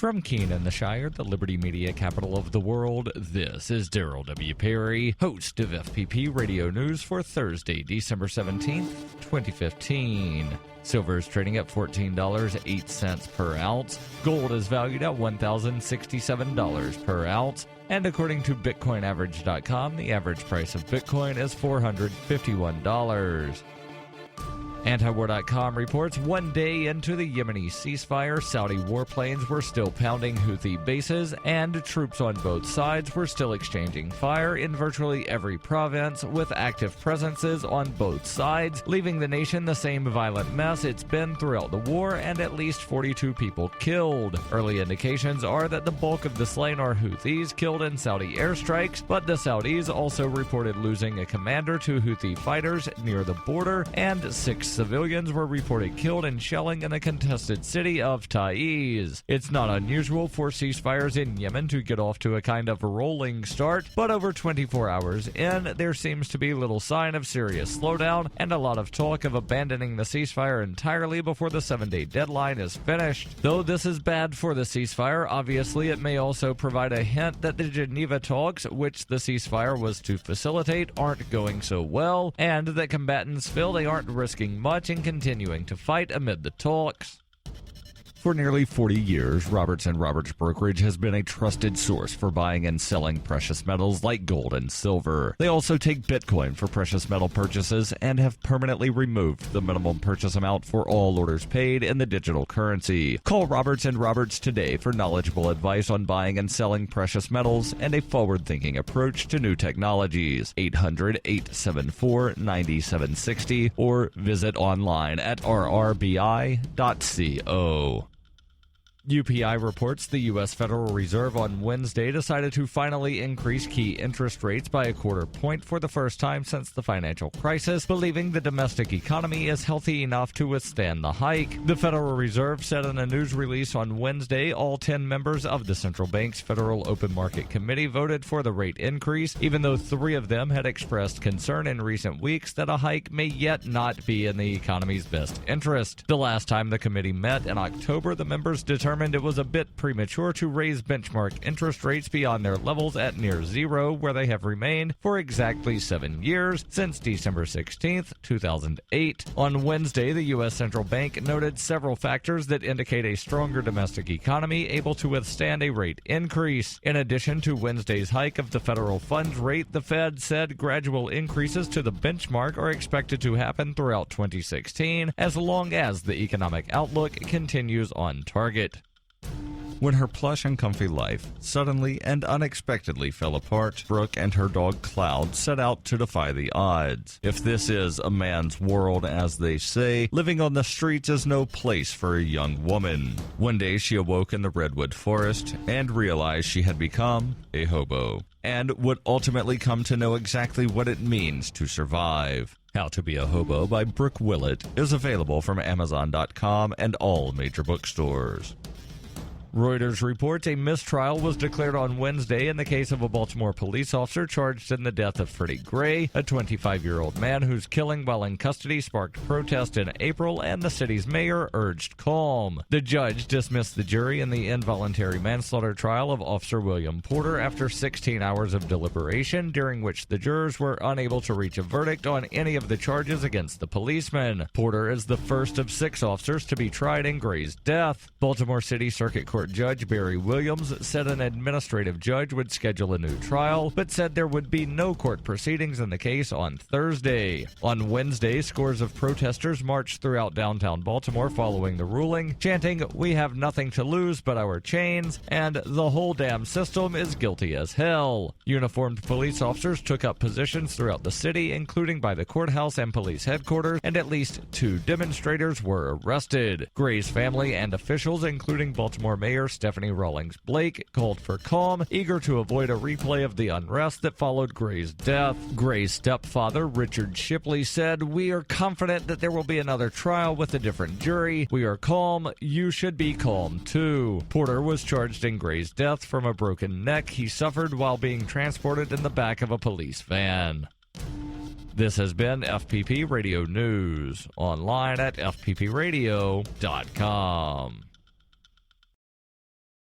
From Keene in the Shire, the Liberty Media capital of the world, this is Daryl W. Perry, host of FPP Radio News for Thursday, December 17th, 2015. Silver is trading at $14.08 per ounce. Gold is valued at $1,067 per ounce. And according to BitcoinAverage.com, the average price of Bitcoin is $451. Antiwar.com reports 1 day into the Yemeni ceasefire, Saudi warplanes were still pounding Houthi bases, and troops on both sides were still exchanging fire in virtually every province, with active presences on both sides, leaving the nation the same violent mess it's been throughout the war, and at least 42 people killed. Early indications are that the bulk of the slain are Houthis killed in Saudi airstrikes, but the Saudis also reported losing a commander to Houthi fighters near the border, and 6 civilians were reported killed in shelling in the contested city of Taiz. It's not unusual for ceasefires in Yemen to get off to a kind of rolling start, but over 24 hours in, there seems to be little sign of serious slowdown and a lot of talk of abandoning the ceasefire entirely before the 7-day deadline is finished. Though this is bad for the ceasefire, obviously it may also provide a hint that the Geneva talks, which the ceasefire was to facilitate, aren't going so well, and that combatants feel they aren't risking much in continuing to fight amid the talks. For nearly 40 years, Roberts & Roberts Brokerage has been a trusted source for buying and selling precious metals like gold and silver. They also take Bitcoin for precious metal purchases and have permanently removed the minimum purchase amount for all orders paid in the digital currency. Call Roberts & Roberts today for knowledgeable advice on buying and selling precious metals and a forward-thinking approach to new technologies. 800-874-9760 or visit online at rrbi.co. UPI reports the U.S. Federal Reserve on Wednesday decided to finally increase key interest rates by a quarter point for the first time since the financial crisis, believing the domestic economy is healthy enough to withstand the hike. The Federal Reserve said in a news release on Wednesday all 10 members of the central bank's Federal Open Market Committee voted for the rate increase, even though 3 of them had expressed concern in recent weeks that a hike may yet not be in the economy's best interest. The last time the committee met in October, the members determined it was a bit premature to raise benchmark interest rates beyond their levels at near zero, where they have remained for exactly 7 years, since December 16, 2008. On Wednesday, the U.S. Central Bank noted several factors that indicate a stronger domestic economy able to withstand a rate increase. In addition to Wednesday's hike of the federal funds rate, the Fed said gradual increases to the benchmark are expected to happen throughout 2016, as long as the economic outlook continues on target. When her plush and comfy life suddenly and unexpectedly fell apart, Brooke and her dog Cloud set out to defy the odds. If this is a man's world, as they say, living on the streets is no place for a young woman. One day she awoke in the redwood forest and realized she had become a hobo, and would ultimately come to know exactly what it means to survive. How to Be a Hobo by Brooke Willett is available from Amazon.com and all major bookstores. Reuters reports a mistrial was declared on Wednesday in the case of a Baltimore police officer charged in the death of Freddie Gray, a 25-year-old man whose killing while in custody sparked protest in April, and the city's mayor urged calm. The judge dismissed the jury in the involuntary manslaughter trial of Officer William Porter after 16 hours of deliberation, during which the jurors were unable to reach a verdict on any of the charges against the policeman. Porter is the first of 6 officers to be tried in Gray's death. Baltimore City Circuit Court Judge Barry Williams said an administrative judge would schedule a new trial, but said there would be no court proceedings in the case on Thursday. On Wednesday, scores of protesters marched throughout downtown Baltimore following the ruling, chanting, "We have nothing to lose but our chains," and "The whole damn system is guilty as hell." Uniformed police officers took up positions throughout the city, including by the courthouse and police headquarters, and at least 2 demonstrators were arrested. Gray's family and officials, including Baltimore Mayor Stephanie Rawlings Blake, called for calm, eager to avoid a replay of the unrest that followed Gray's death. Gray's stepfather, Richard Shipley, said, "We are confident that there will be another trial with a different jury. We are calm. You should be calm, too." Porter was charged in Gray's death from a broken neck he suffered while being transported in the back of a police van. This has been FPP Radio News, online at fppradio.com.